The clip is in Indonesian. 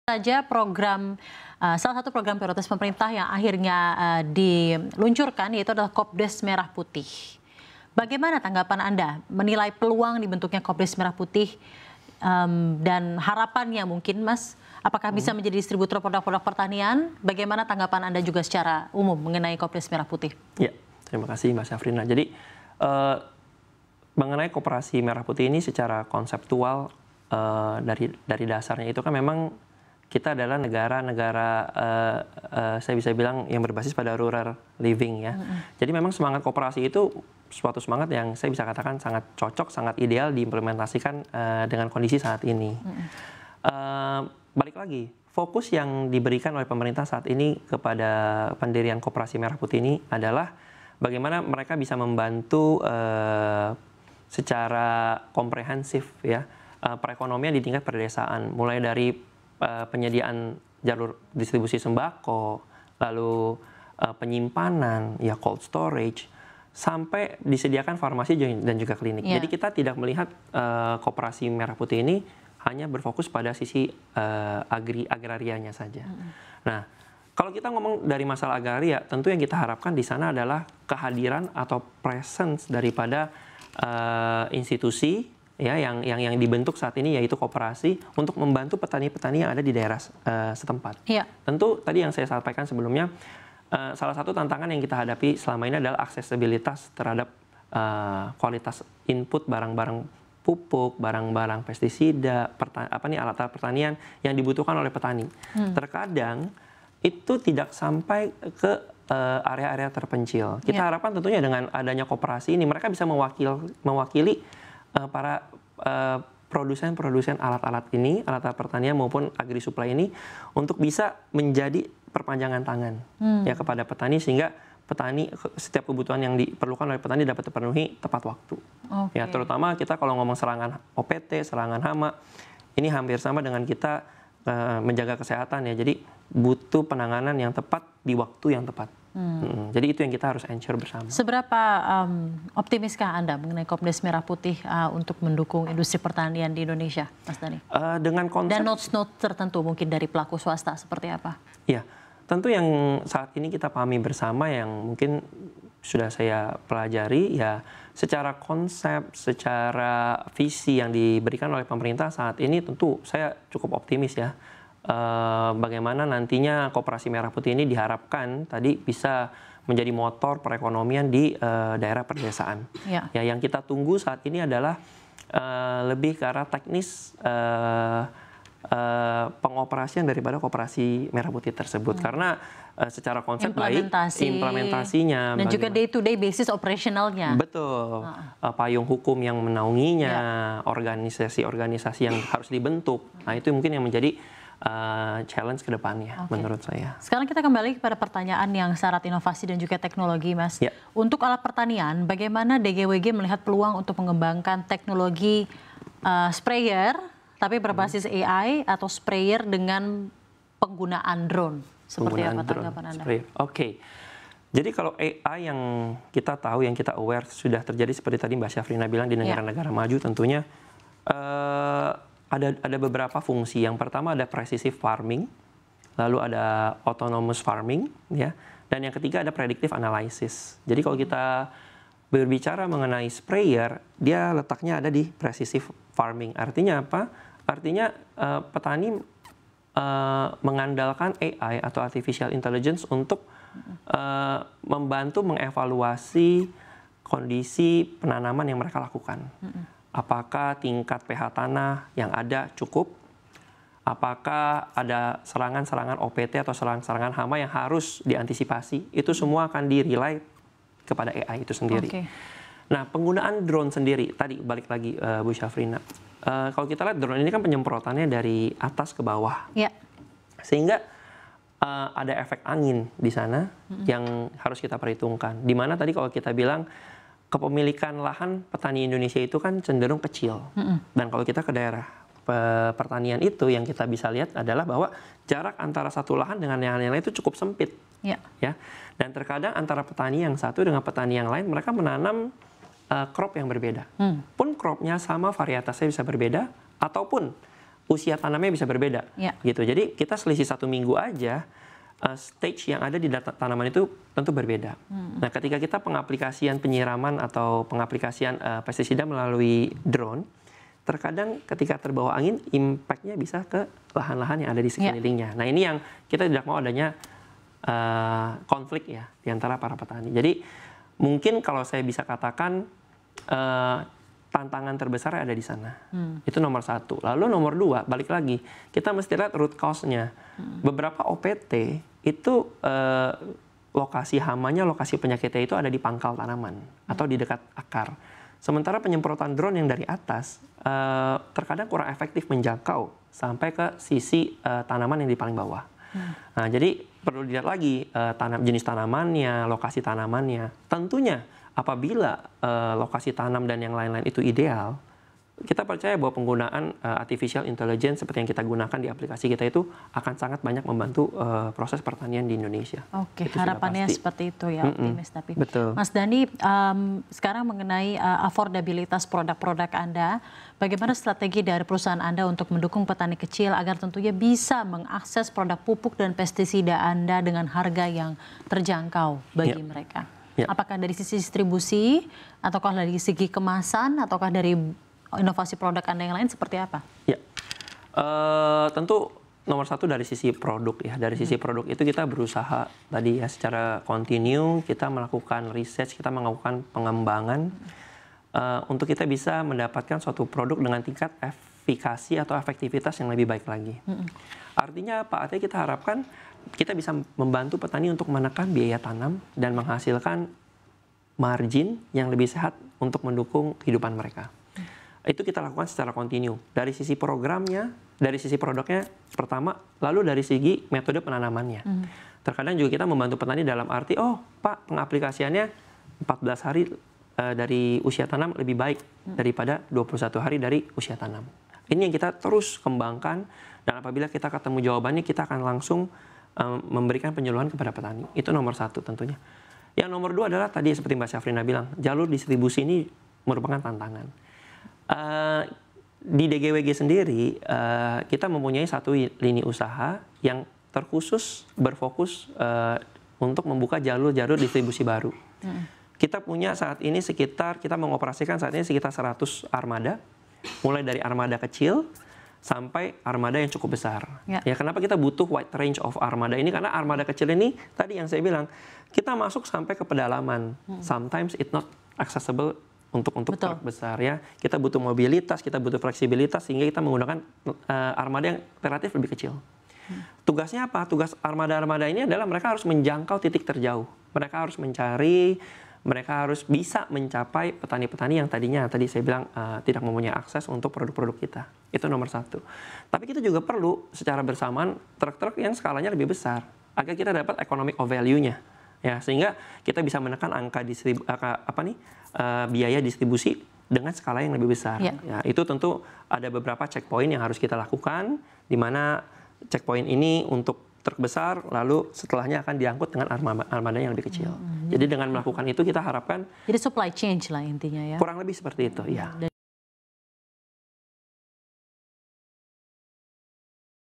Saja program salah satu program prioritas pemerintah yang akhirnya diluncurkan yaitu adalah Kopdes Merah Putih. Bagaimana tanggapan Anda menilai peluang dibentuknya Kopdes Merah Putih dan harapannya mungkin Mas, apakah bisa menjadi distributor produk-produk pertanian? Bagaimana tanggapan Anda juga secara umum mengenai Kopdes Merah Putih? Ya, terima kasih Mbak Syafrina. Jadi mengenai Koperasi Merah Putih ini secara konseptual dari dasarnya itu kan memang kita adalah negara-negara saya bisa bilang yang berbasis pada rural living ya. Jadi memang semangat koperasi itu suatu semangat yang saya bisa katakan sangat cocok, sangat ideal diimplementasikan dengan kondisi saat ini. Balik lagi, fokus yang diberikan oleh pemerintah saat ini kepada pendirian Koperasi Merah Putih ini adalah bagaimana mereka bisa membantu secara komprehensif ya perekonomian di tingkat perdesaan, mulai dari penyediaan jalur distribusi sembako, lalu penyimpanan, ya cold storage, sampai disediakan farmasi dan juga klinik. Yeah. Jadi kita tidak melihat Koperasi Merah Putih ini hanya berfokus pada sisi agrarianya saja. Nah, kalau kita ngomong dari masalah agraria, tentu yang kita harapkan di sana adalah kehadiran atau presence daripada institusi ya yang dibentuk saat ini yaitu koperasi untuk membantu petani-petani yang ada di daerah setempat. Ya. Tentu tadi yang saya sampaikan sebelumnya salah satu tantangan yang kita hadapi selama ini adalah aksesibilitas terhadap kualitas input barang-barang pupuk, barang-barang pestisida, alat-alat pertanian yang dibutuhkan oleh petani. Terkadang itu tidak sampai ke area-area terpencil. Kita harapkan tentunya dengan adanya koperasi ini mereka bisa mewakili para produsen-produsen alat-alat ini, alat-alat pertanian maupun agri supply ini untuk bisa menjadi perpanjangan tangan ya kepada petani sehingga petani setiap kebutuhan yang diperlukan oleh petani dapat terpenuhi tepat waktu. Okay. Ya terutama kita kalau ngomong serangan OPT, serangan hama ini hampir sama dengan kita menjaga kesehatan ya. Jadi butuh penanganan yang tepat di waktu yang tepat. Jadi itu yang kita harus ensure bersama. Seberapa optimiskah Anda mengenai Kopdes Merah Putih untuk mendukung industri pertanian di Indonesia, Mas Dhani? Dengan konsep dan notes-notes tertentu mungkin dari pelaku swasta seperti apa? Ya, tentu yang saat ini kita pahami bersama yang mungkin sudah saya pelajari ya secara konsep, secara visi yang diberikan oleh pemerintah saat ini tentu saya cukup optimis ya. Bagaimana nantinya Koperasi Merah Putih ini diharapkan tadi bisa menjadi motor perekonomian di daerah perdesaan. Ya, yang kita tunggu saat ini adalah lebih ke arah teknis pengoperasian daripada Koperasi Merah Putih tersebut karena secara konsep baik implementasinya dan juga day to day basis operasionalnya. Betul. Payung hukum yang menaunginya, organisasi-organisasi yang harus dibentuk. Nah, itu mungkin yang menjadi challenge ke depannya menurut saya. Sekarang kita kembali kepada pertanyaan yang syarat inovasi dan juga teknologi, Mas. Ya. Untuk alat pertanian, bagaimana DGWG melihat peluang untuk mengembangkan teknologi sprayer tapi berbasis AI atau sprayer dengan penggunaan drone? Seperti apa tanggapan Anda? Oke. Jadi kalau AI yang kita tahu, yang kita aware sudah terjadi seperti tadi Mbak Syafrina bilang di negara-negara maju tentunya ada beberapa fungsi. Yang pertama ada precision farming, lalu ada autonomous farming, ya, dan yang ketiga ada predictive analysis. Jadi kalau kita berbicara mengenai sprayer, dia letaknya ada di precision farming. Artinya apa? Artinya petani mengandalkan AI atau artificial intelligence untuk membantu mengevaluasi kondisi penanaman yang mereka lakukan. Apakah tingkat pH tanah yang ada cukup? Apakah ada serangan-serangan OPT atau serangan-serangan hama yang harus diantisipasi? Itu semua akan di-rely kepada AI itu sendiri. Nah, penggunaan drone sendiri, tadi balik lagi Bu Syafrina. Kalau kita lihat drone ini kan penyemprotannya dari atas ke bawah. Ya. Sehingga ada efek angin di sana yang harus kita perhitungkan. Di mana tadi kalau kita bilang kepemilikan lahan petani Indonesia itu kan cenderung kecil. Dan kalau kita ke daerah pertanian itu yang kita bisa lihat adalah bahwa jarak antara satu lahan dengan yang lain itu cukup sempit. Ya. Dan terkadang antara petani yang satu dengan petani yang lain mereka menanam crop yang berbeda. Pun cropnya sama, varietasnya bisa berbeda, ataupun usia tanamnya bisa berbeda, gitu. Jadi kita selisih 1 minggu aja, stage yang ada di tanaman itu tentu berbeda. Nah, ketika kita pengaplikasian penyiraman atau pengaplikasian pestisida melalui drone, terkadang ketika terbawa angin, impact-nya bisa ke lahan-lahan yang ada di sekelilingnya. Nah, ini yang kita tidak mau adanya konflik ya di antara para petani. Jadi mungkin kalau saya bisa katakan tantangan terbesar ada di sana. Itu nomor 1. Lalu nomor 2, balik lagi, kita mesti lihat root cause-nya. Beberapa OPT itu lokasi hamanya, lokasi penyakitnya itu ada di pangkal tanaman atau di dekat akar. Sementara penyemprotan drone yang dari atas terkadang kurang efektif menjangkau sampai ke sisi tanaman yang di paling bawah. Nah, jadi perlu dilihat lagi jenis tanamannya, lokasi tanamannya. Tentunya apabila lokasi tanam dan yang lain-lain itu ideal, kita percaya bahwa penggunaan artificial intelligence seperti yang kita gunakan di aplikasi kita itu akan sangat banyak membantu proses pertanian di Indonesia. Oke, harapannya seperti itu ya, optimis. Tapi betul. Mas Dhani, sekarang mengenai affordabilitas produk-produk Anda, bagaimana strategi dari perusahaan Anda untuk mendukung petani kecil agar tentunya bisa mengakses produk pupuk dan pestisida Anda dengan harga yang terjangkau bagi mereka? Apakah dari sisi distribusi, ataukah dari segi kemasan, ataukah dari inovasi produk Anda yang lain seperti apa? Ya, tentu nomor 1 dari sisi produk ya. Dari sisi produk itu kita berusaha tadi ya secara kontinu kita melakukan research, kita melakukan pengembangan untuk kita bisa mendapatkan suatu produk dengan tingkat efikasi atau efektivitas yang lebih baik lagi. Artinya apa? Artinya kita harapkan kita bisa membantu petani untuk menekan biaya tanam dan menghasilkan margin yang lebih sehat untuk mendukung kehidupan mereka. Itu kita lakukan secara kontinu. Dari sisi programnya, dari sisi produknya pertama, lalu dari segi metode penanamannya. Terkadang juga kita membantu petani dalam arti, oh Pak, pengaplikasiannya 14 hari dari usia tanam lebih baik daripada 21 hari dari usia tanam. Ini yang kita terus kembangkan, dan apabila kita ketemu jawabannya, kita akan langsung memberikan penyuluhan kepada petani. Itu nomor 1 tentunya. Yang nomor 2 adalah tadi seperti Mbak Syafrina bilang, jalur distribusi ini merupakan tantangan. Di DGWG sendiri kita mempunyai satu lini usaha yang terkhusus berfokus untuk membuka jalur-jalur distribusi baru. Kita punya saat ini kita mengoperasikan saat ini sekitar 100 armada, mulai dari armada kecil sampai armada yang cukup besar. Ya, kenapa kita butuh wide range of armada ini? Karena armada kecil ini tadi yang saya bilang, kita masuk sampai ke pedalaman. Sometimes it's not accessible untuk truk besar ya. Kita butuh mobilitas, kita butuh fleksibilitas sehingga kita menggunakan armada yang relatif lebih kecil. Tugasnya apa? Tugas armada-armada ini adalah mereka harus menjangkau titik terjauh. Mereka harus mencari, mereka harus bisa mencapai petani-petani yang tadinya tadi saya bilang tidak mempunyai akses untuk produk-produk kita. Itu nomor 1. Tapi kita juga perlu secara bersamaan truk-truk yang skalanya lebih besar agar kita dapat economic of value-nya. Ya, sehingga kita bisa menekan angka biaya distribusi dengan skala yang lebih besar. Ya, itu tentu ada beberapa checkpoint yang harus kita lakukan, di mana checkpoint ini untuk truk besar, lalu setelahnya akan diangkut dengan armada yang lebih kecil. Jadi dengan melakukan itu kita harapkan. Jadi supply chain lah intinya ya. Kurang lebih seperti itu, ya.